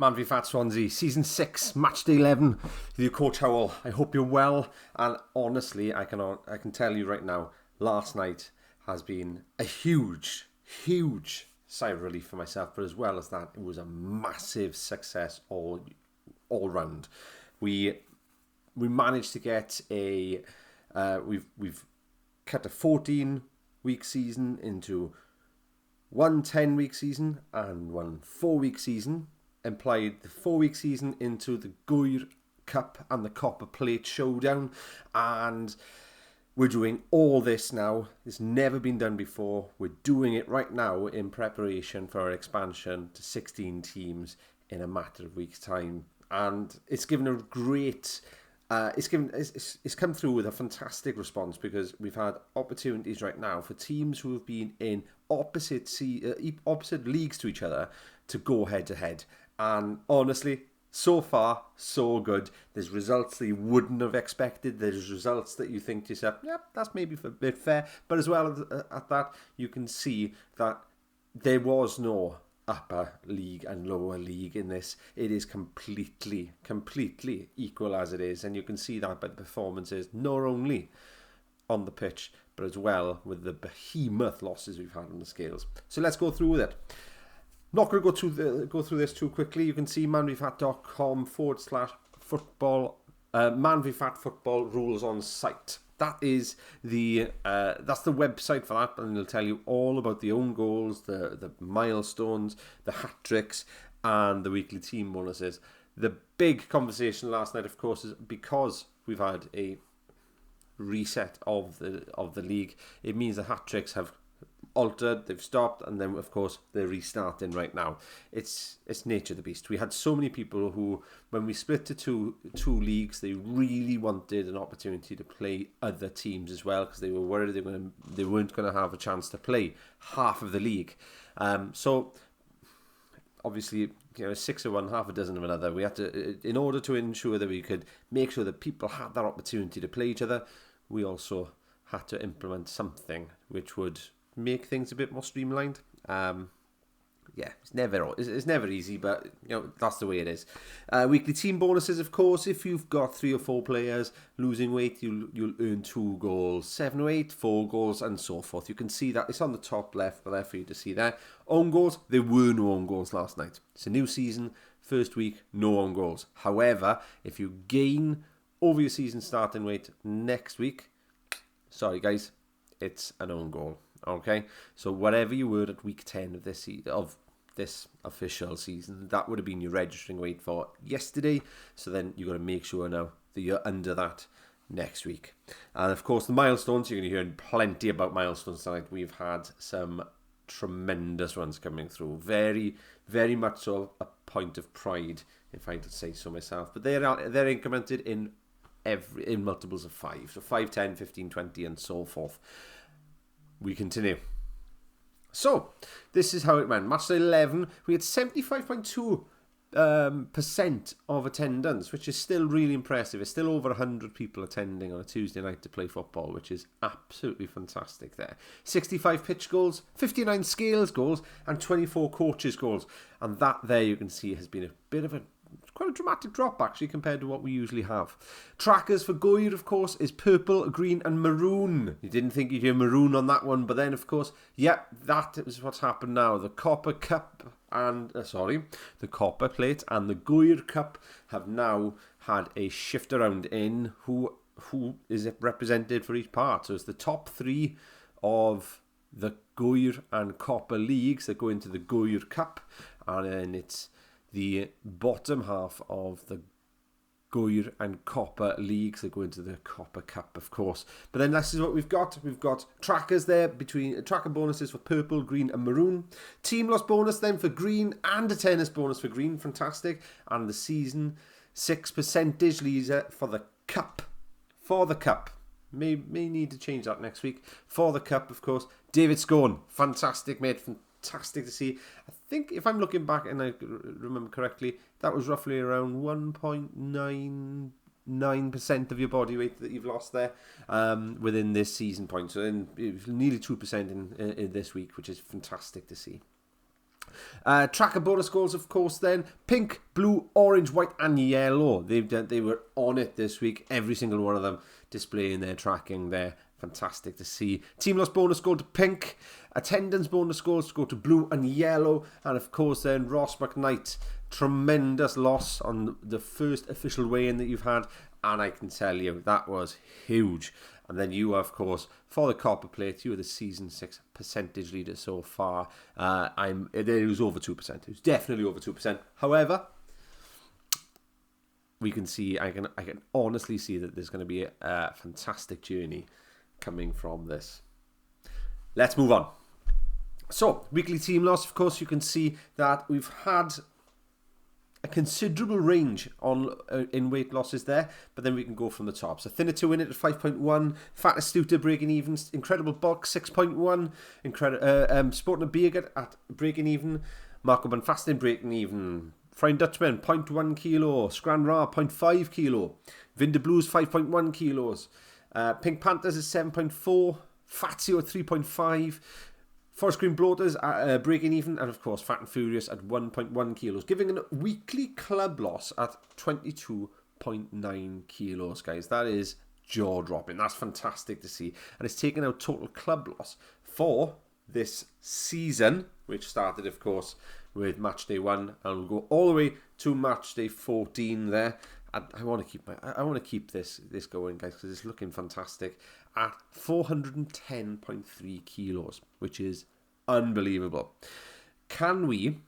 MVFF Swansea, Season 6, Matchday 11, with your Coach Howell. I hope you're well, and honestly, I can tell you right now, last night has been a huge sigh of relief for myself, but as well as that, it was a massive success all round. We managed to get we've cut a 14-week season into one 10-week season and one 4-week season, implied the 4-week season into the Gwyr Cup and the Copr Plate Showdown, and we're doing all this now. It's never been done before. We're doing it right now in preparation for our expansion to 16 teams in a matter of weeks' time, and it's given a great it's come through with a fantastic response, because we've had opportunities right now for teams who have been in opposite leagues to each other to go head to head. And honestly, so far, so good. There's results that you wouldn't have expected. There's results that you think to yourself, yep, that's maybe a bit fair. But as well as that, you can see that there was no upper league and lower league in this. It is completely equal as it is. And you can see that by the performances, not only on the pitch, but as well with the behemoth losses we've had on the scales. So let's go through with it. Not going to go through this too quickly. You can see manvfat.com/football, ManVFat football rules on site. That is that's the website for that, and it'll tell you all about the own goals, the milestones, the hat tricks, and the weekly team bonuses. The big conversation last night, of course, is because we've had a reset of the league. It means the hat tricks have altered, they've stopped, and then of course they're restarting right now. It's nature of the beast. We had so many people who, when we split to two leagues, they really wanted an opportunity to play other teams as well, because they were worried they weren't going to have a chance to play half of the league. So obviously, 6 of one, half a dozen of another. We had to, in order to ensure that we could make sure that people had that opportunity to play each other, we also had to implement something which would make things a bit more streamlined. It's never easy, but that's the way it is. Weekly team bonuses, of course. If you've got 3 or 4 players losing weight, you'll earn 2 goals, 7 or 8, 4 goals, and so forth. You can see that it's on the top left there for you to see there. Own goals, there were no own goals last night. It's a new season, first week, no own goals. However, if you gain over your season starting weight next week, sorry guys, it's an own goal. Okay, so whatever you were at week 10 of this official season, that would have been your registering weight for yesterday. So then you've got to make sure now that you're under that next week. And of course, the milestones, you're going to hear plenty about milestones tonight. We've had some tremendous ones coming through. Very, very much so a point of pride, if I could say so myself. But they're incremented in multiples of 5. So 5, 10, 15, 20, and so forth. We continue. So, this is how it went. Matchday 11, we had 75.2% of attendance, which is still really impressive. It's still over 100 people attending on a Tuesday night to play football, which is absolutely fantastic there. 65 pitch goals, 59 scales goals, and 24 coaches goals. And that there, you can see, has been a bit of quite a dramatic drop, actually, compared to what we usually have. Trackers for Gwyr, of course, is purple, green, and maroon. You didn't think you'd hear maroon on that one, but then, of course, that is what's happened now. The Copr Cup and the Copr Plate and the Gwyr Cup have now had a shift around in who is represented for each part. So it's the top 3 of the Gwyr and Copr leagues that go into the Gwyr Cup, and then it's the bottom half of the Gwyr and Copr leagues that go into the Copr Cup, of course. But then this is what we've got. We've got trackers there, between tracker bonuses for purple, green, and maroon. Team loss bonus then for green, and a tennis bonus for green. Fantastic. And the season 6 percentage leader for the cup. For the cup. May need to change that next week. For the cup, of course. David Scone. Fantastic, mate. Fantastic to see. I think if I'm looking back and I remember correctly, that was roughly around 1.99% of your body weight that you've lost there within this season point. So nearly 2% in this week, which is fantastic to see. Tracker bonus goals, of course, then. Pink, blue, orange, white, and yellow. They were on it this week. Every single one of them displaying their tracking there. Fantastic to see. Team loss bonus goal to pink. Attendance bonus goals go to blue and yellow. And, of course, then Ross McKnight. Tremendous loss on the first official weigh-in that you've had. And I can tell you, that was huge. And then you, of course, for the Copper plate, you were the Season 6 percentage leader so far. It was over 2%. It was definitely over 2%. However, we can see, I can honestly see that there's going to be a fantastic journey coming from this. Let's move on. So, weekly team loss, of course, you can see that we've had a considerable range in weight losses there, but then we can go from the top. So Thinner to Win It at 5.1, Fattest Stuter breaking even, Incredible Bulk 6.1, Sporting a Beergut at breaking even, Marco Bunfastin breaking even, Frying Dutchman 0.1 kilo, Scran Ra 0.5 kilo, Vinder Blues 5.1 kilos, Pink Panthers is 7.4, Fatsio at 3.5, Forest Green Bloaters breaking even, and of course Fat and Furious at 1.1 kilos, giving a weekly club loss at 22.9 kilos, guys. That is jaw-dropping. That's fantastic to see. And it's taken out total club loss for this season, which started, of course, with Matchday 1, and we'll go all the way to Matchday 14 there. I want to keep this going, guys, because it's looking fantastic at 410.3 kilos, which is unbelievable. Can we,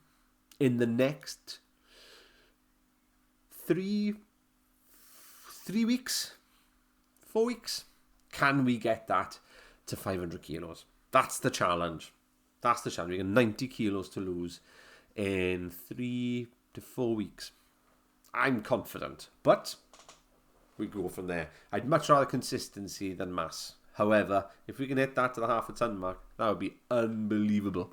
in the next 4 weeks, can we get that to 500 kilos? That's the challenge. We got 90 kilos to lose in 3 to 4 weeks. I'm confident, but we go from there. I'd much rather consistency than mass. However, if we can hit that to the half a ton mark, that would be unbelievable.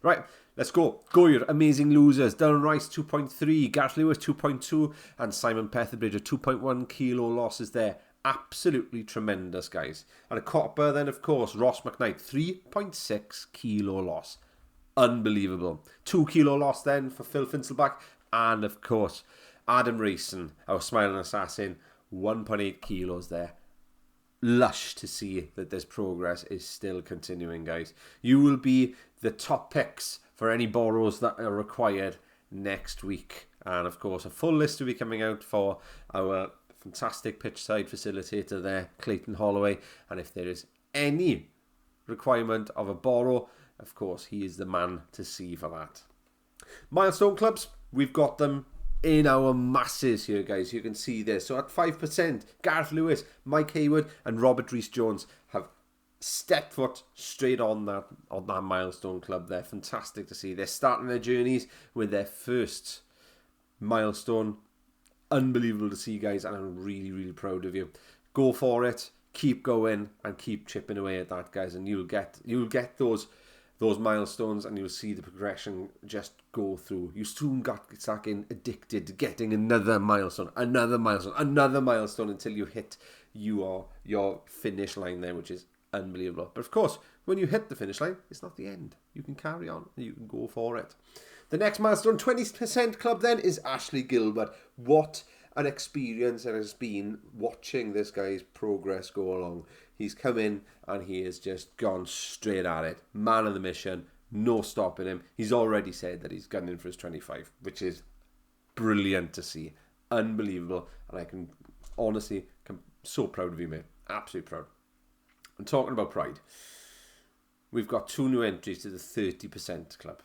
Right, let's go. Gwyr, Amazing Losers. Dylan Rice, 2.3. Gareth Lewis, 2.2. And Simon Petherbridge, a 2.1 kilo losses there. Absolutely tremendous, guys. And a Copr then, of course, Ross McKnight, 3.6 kilo loss. Unbelievable. 2 kilo loss then for Phil Finselback. And, of course, Adam Rayson, our smiling assassin, 1.8 kilos there. Lush to see that this progress is still continuing, guys. You will be the top picks for any borrows that are required next week. And, of course, a full list will be coming out for our fantastic pitch side facilitator there, Clayton Holloway. And if there is any requirement of a borrow, of course, he is the man to see for that. Milestone clubs, we've got them in our masses here, guys. You can see this. So at 5%, Gareth Lewis, Mike Hayward, and Robert Rees-Jones have stepped foot straight on that milestone club there. Fantastic to see. They're starting their journeys with their first milestone. Unbelievable to see, guys, and I'm really, really proud of you. Go for it. Keep going and keep chipping away at that, guys, and you'll get those milestones, and you'll see the progression just go through. You soon start getting addicted to getting another milestone until you hit your finish line there, which is unbelievable. But of course, when you hit the finish line, it's not the end. You can carry on. You can go for it. The next milestone, 20% club then, is Ashley Gilbert. What an experience it has been watching this guy's progress go along. He's come in and he has just gone straight at it. Man of the mission, no stopping him. He's already said that he's gunning for his 25, which is brilliant to see. Unbelievable. And I can honestly, I'm so proud of you, mate. Absolutely proud. I'm talking about pride. We've got 2 new entries to the 30% club.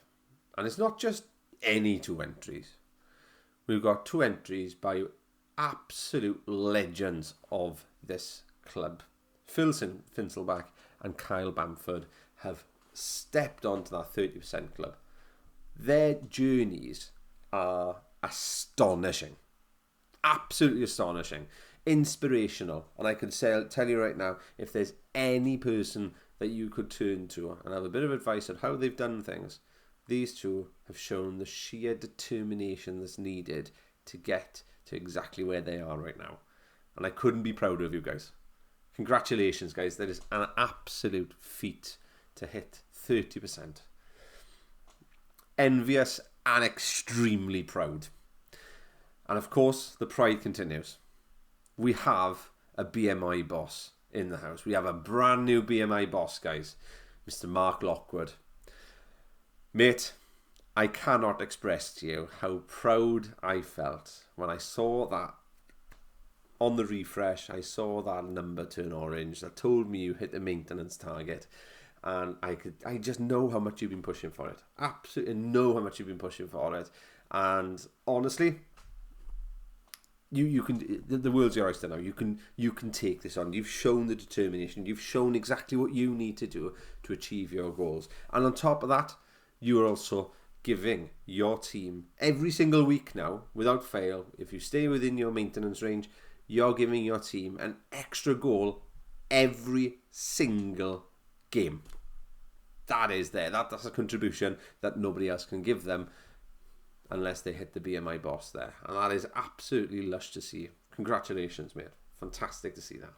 And it's not just any 2 entries. We've got 2 entries by absolute legends of this club. Phil Finselback and Kyle Bamford have stepped onto that 30% club. Their journeys are astonishing. Absolutely astonishing. Inspirational. And I can tell you right now, if there's any person that you could turn to and have a bit of advice on how they've done things, these 2 have shown the sheer determination that's needed to get to exactly where they are right now. And I couldn't be prouder of you guys. Congratulations, guys. That is an absolute feat to hit 30%. envious and extremely proud. And of course, the pride continues. We have a BMI boss in the house. We have a brand new BMI boss, guys. Mr. Mark Lockwood. Mate, I cannot express to you how proud I felt when I saw that on the refresh. I saw that number turn orange. That told me you hit the maintenance target. And I just know how much you've been pushing for it. Absolutely know how much you've been pushing for it. And honestly, you can, the world's your oyster now. You can take this on. You've shown the determination. You've shown exactly what you need to do to achieve your goals. And on top of that, you are also giving your team every single week now, without fail, if you stay within your maintenance range, you're giving your team an extra goal every single game. That is there. That's a contribution that nobody else can give them unless they hit the BMI boss there. And that is absolutely lush to see. Congratulations, mate. Fantastic to see that.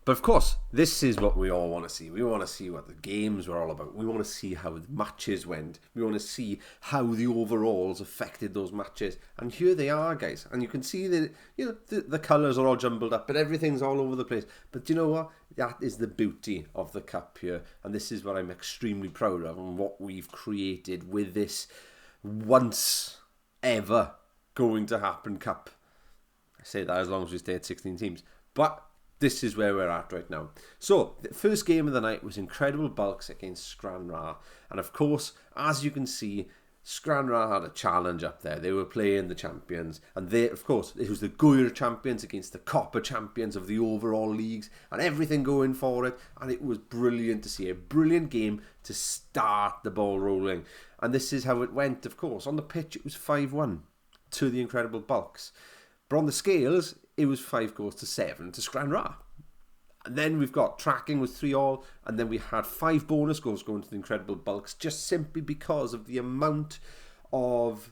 But of course, this is what we all want to see. We want to see what the games were all about. We want to see how the matches went. We want to see how the overalls affected those matches. And here they are, guys. And you can see that, the colours are all jumbled up, but everything's all over the place. But you know what? That is the beauty of the cup here. And this is what I'm extremely proud of and what we've created with this once ever going to happen cup. I say that as long as we stay at 16 teams. But this is where we're at right now. So, the first game of the night was Incredible Bulks against Stranraer. And of course, as you can see, Stranraer had a challenge up there. They were playing the champions. And they, of course, it was the Gwyr champions against the Copr champions of the overall leagues. And everything going for it. And it was brilliant to see. A brilliant game to start the ball rolling. And this is how it went, of course. On the pitch, it was 5-1 to the Incredible Bulks. But on the scales, it was 5-7 to Stranraer. And then we've got tracking was 3-3, and then we had 5 bonus goals going to the Incredible Bulks, just simply because of the amount of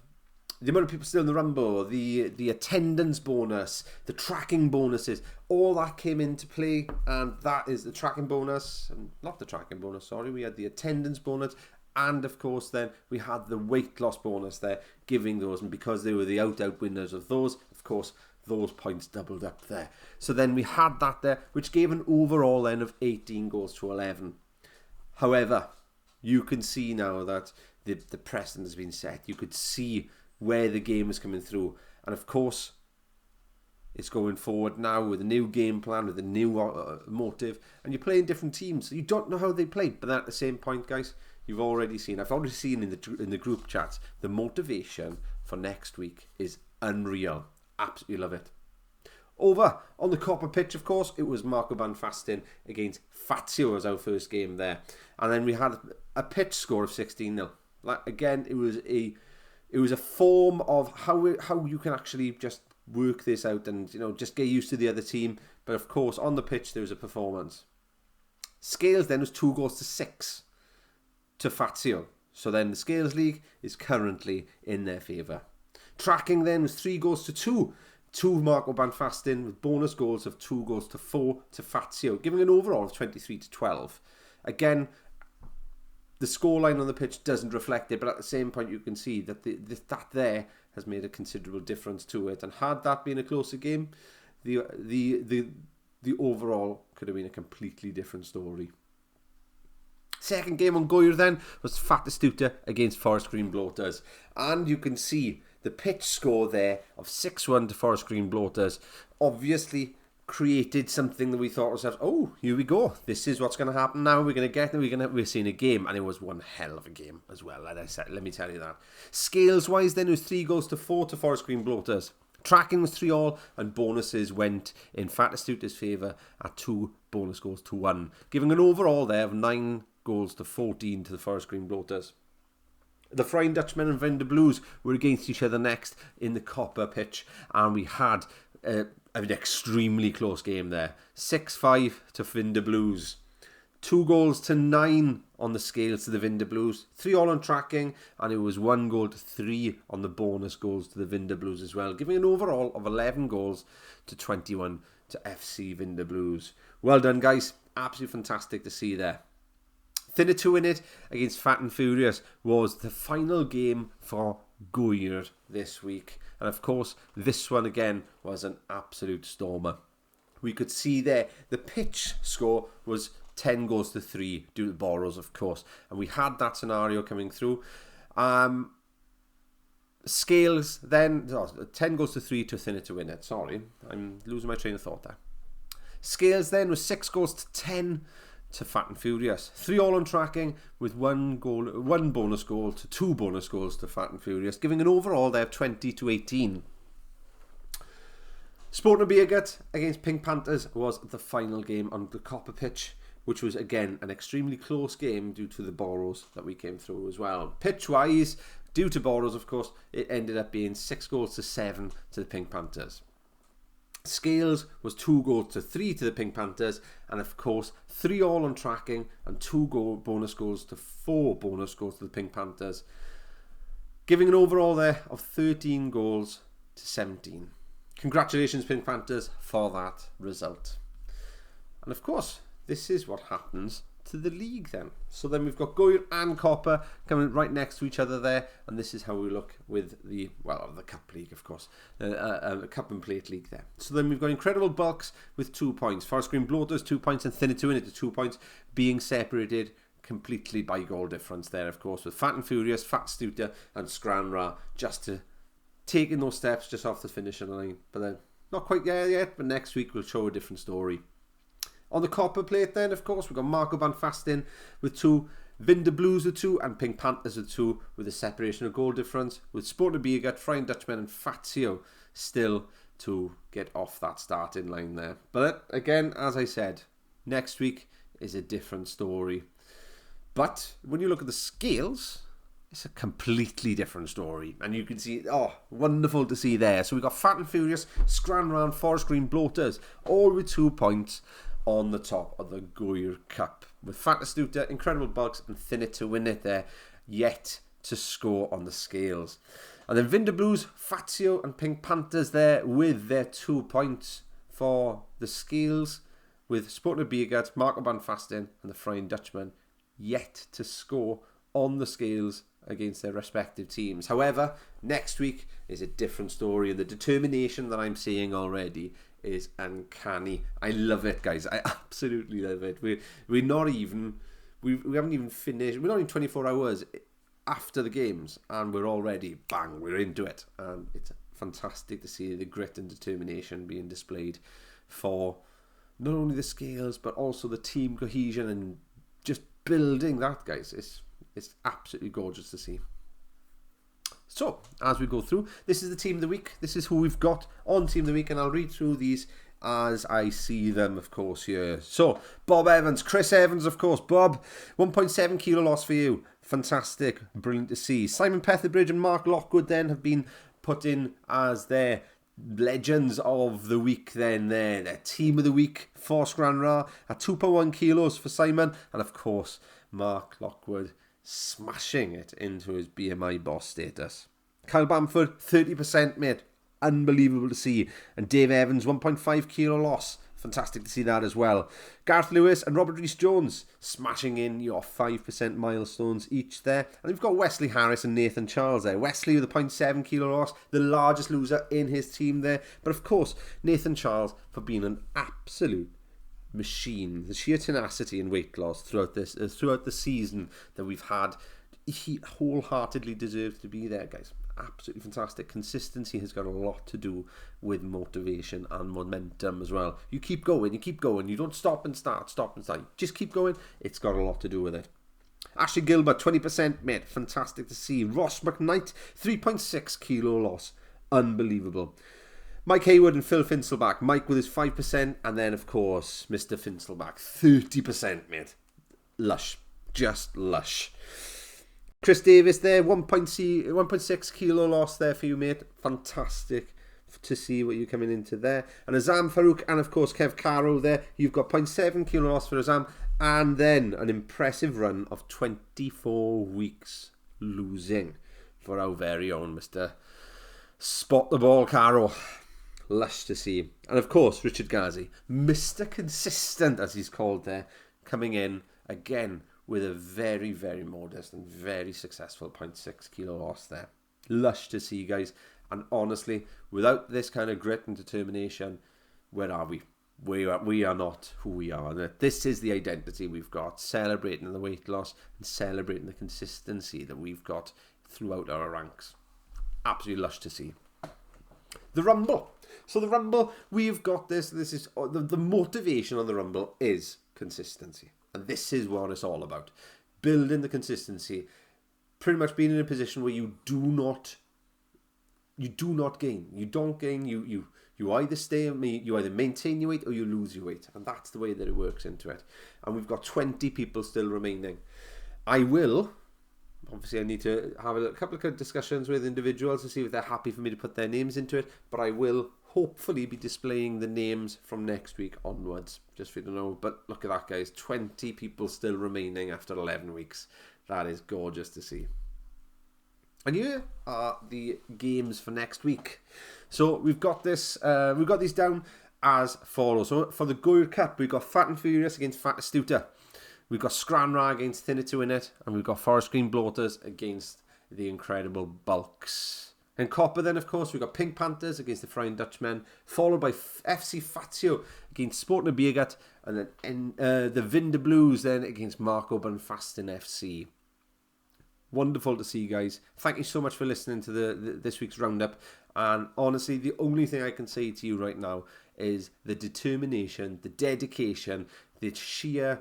people still in the rumble, the attendance bonus, the tracking bonuses, all that came into play. And that is the tracking bonus, not the tracking bonus, sorry, we had the attendance bonus. And of course then we had the weight loss bonus there, giving those, and because they were the out winners of those, of course, those points doubled up there. So then we had that there, which gave an overall then of 18 goals to 11. However, you can see now that the precedent has been set. You could see where the game is coming through. And of course, it's going forward now with a new game plan, with a new motive. And you're playing different teams. So you don't know how they played. But at the same point, guys, I've already seen in the group chats, the motivation for next week is unreal. Absolutely love it. Over on the Copr pitch, of course, it was Marco Banfastin against Fazio as our first game there. And then we had a pitch score of 16-0. Like, again, it was a form of how you can actually just work this out and, just get used to the other team. But of course, on the pitch, there was a performance. Scales then was 2-6 to Fazio. So then the Scales League is currently in their favour. Tracking then was 3-2 to Marco Banfastin, with bonus goals of 2-4 to Fazio, giving an overall of 23-12. Again, the scoreline on the pitch doesn't reflect it, but at the same point you can see that that there has made a considerable difference to it. And had that been a closer game, the overall could have been a completely different story. Second game on Gwyr then was Fattestuta against Forest Green Bloaters. And you can see the pitch score there of 6-1 to Forest Green Bloaters obviously created something that we thought ourselves, oh, here we go. This is what's going to happen now. We're seeing a game, and it was one hell of a game as well. Like I said, let me tell you that. Scales-wise then, it was 3-4 to Forest Green Bloaters. Tracking was 3-3, and bonuses went in Fattestuta's favour at 2 bonus goals to 1, giving an overall there of 9-14 to the Forest Green Bloaters. The Flying Dutchmen and Venda Blues were against each other next in the Copr pitch, and we had an extremely close game there. 6-5 to Venda Blues. 2-9 on the scales to the Venda Blues. 3-3 on tracking, and it was 1-3 on the bonus goals to the Venda Blues as well, giving an overall of 11 goals to 21 to FC Venda Blues. Well done, guys. Absolutely fantastic to see there. Thinner to win it against Fat and Furious was the final game for Gwyr this week. And of course, this one again was an absolute stormer. We could see there the pitch score was 10 goals to 3 due to borrows, of course. And we had that scenario coming through. Scales then, 10 goals to 3 to Thinner to win it. Sorry, I'm losing my train of thought there. Scales then was 6 goals to 10 to Fat and Furious. 3 all on tracking with 1 bonus goal to 2 bonus goals to Fat and Furious, giving an overall there of 20 to 18. Sporting Beergut against Pink Panthers was the final game on the Copr pitch, which was again an extremely close game due to the borrows that we came through as well. Pitch-wise, due to borrows, of course, it ended up being 6 goals to 7 to the Pink Panthers. Scales was 2 goals to 3 to the Pink Panthers, and of course 3 all on tracking and 2 bonus goals to 4 bonus goals to the Pink Panthers, giving an overall there of 13 goals to 17. Congratulations Pink Panthers for that result. And of course this is what happens to the league then. So then we've got Gwyr and Copr coming right next to each other there, and this is how we look with the Cup League, of course, Cup and Plate League there. So then we've got Incredible Bulks with 2 points, Forest Green Bloaters 2 points, and Thinner to Win it to 2 points, being separated completely by goal difference there, of course, with Fat and Furious, Fat Stuter and Scranra just to taking those steps just off the finishing line, but then not quite there yet, but next week we'll show a different story. On the Copr plate then, of course, we've got Marco Banfastin with 2, Vinder Blues with 2, and Pink Panthers with 2, with a separation of goal difference, with Sporting Beergut, Frying Dutchman and Fazio still to get off that starting line there. But again, as I said, next week is a different story. But when you look at the scales, it's a completely different story. And you can see, wonderful to see there. So we've got Fat and Furious, Scranran, Forest Green Bloaters, all with 2 points on the top of the Gwyr Cup, with Fat Astuta, Incredible Bulks and Thinner to Win it there, yet to score on the scales. And then Vinder Blues, Fazio and Pink Panthers there with their 2 points for the scales, with Sporting Beergut, Marco Banfastin and the Frying Dutchman yet to score on the scales against their respective teams. However, next week is a different story, and the determination that I'm seeing already is uncanny. I love it, guys. I absolutely love it. We haven't even finished. We're not even 24 hours after the games, and we're already we're into it. And it's fantastic to see the grit and determination being displayed for not only the scales but also the team cohesion and just building that, guys. It's absolutely gorgeous to see. So, as we go through, this is the Team of the Week. This is who we've got on Team of the Week, and I'll read through these as I see them, of course, here. So, Bob Evans, Chris Evans, of course. Bob, 1.7 kilo loss for you. Fantastic. Brilliant to see. Simon Petherbridge and Mark Lockwood then have been put in as their legends of the week then there. Their Team of the Week for Scranra at 2.1 kilos for Simon. And, of course, Mark Lockwood smashing it into his BMI boss status. Kyle Bamford, 30%, mate. Unbelievable to see. And Dave Evans, 1.5 kilo loss. Fantastic to see that as well. Gareth Lewis and Robert Rhys-Jones smashing in your 5% milestones each there. And we've got Wesley Harris and Nathan Charles there. Wesley with a 0.7 kilo loss, the largest loser in his team there. But of course, Nathan Charles for being an absolute machine. The sheer tenacity and weight loss throughout the season that we've had, he wholeheartedly deserves to be there, guys. Absolutely fantastic. Consistency has got a lot to do with motivation and momentum as well. You keep going. You don't stop and start. You just keep going. It's got a lot to do with it. Ashley Gilbert, 20%, mate. Fantastic to see. Ross McKnight, 3.6 kilo loss. Unbelievable. Mike Hayward and Phil Finselback. Mike with his 5%, and then, of course, Mr. Finselback, 30%, mate. Lush. Just lush. Chris Davis there, 1.6 kilo loss there for you, mate. Fantastic to see what you're coming into there. And Azam Farouk and, of course, Kev Caro there. You've got 0.7 kilo loss for Azam, and then an impressive run of 24 weeks losing for our very own Mr. Spot the Ball Caro. Lush to see. And of course, Richard Ghazi, Mr. Consistent, as he's called there, coming in again with a very, very modest and very successful 0.6 kilo loss there. Lush to see, guys. And honestly, without this kind of grit and determination, where are we? We are not who we are. This is the identity we've got, celebrating the weight loss and celebrating the consistency that we've got throughout our ranks. Absolutely lush to see. The Rumble. So the Rumble, we've got this. This is the motivation on the Rumble is consistency. And this is what it's all about. Building the consistency. Pretty much being in a position where you do not gain. You don't gain. You either you either maintain your weight or you lose your weight. And that's the way that it works into it. And we've got 20 people still remaining. Obviously I need to have a couple of discussions with individuals to see if they're happy for me to put their names into it. But I will hopefully be displaying the names from next week onwards, just for you to know. But look at that, guys. 20 people still remaining after 11 weeks. That is gorgeous to see. And here are the games for next week. So we've got this. We've got these down as follows. So for the Gwyr Cup, we've got Fat and Furious against Fat Astuta. We've got Scranra against Thinner in it, and we've got Forest Green Bloaters against the Incredible Bulks. And Copr then, of course, we've got Pink Panthers against the Flying Dutchmen, followed by FC Fazio against Sporting Biergat, and then the Vinder Blues then against Marco Banfastin FC. Wonderful to see, guys. Thank you so much for listening to this week's Roundup. And honestly, the only thing I can say to you right now is the determination, the dedication, the sheer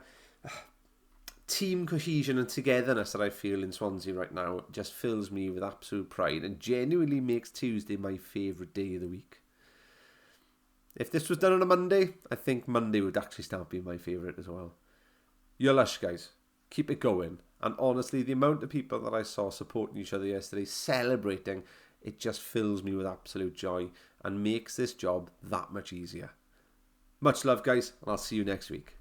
team cohesion and togetherness that I feel in Swansea right now just fills me with absolute pride and genuinely makes Tuesday my favourite day of the week. If this was done on a Monday, I think Monday would actually start being my favourite as well. You're lush, guys. Keep it going. And honestly, the amount of people that I saw supporting each other yesterday, celebrating, it just fills me with absolute joy and makes this job that much easier. Much love, guys, and I'll see you next week.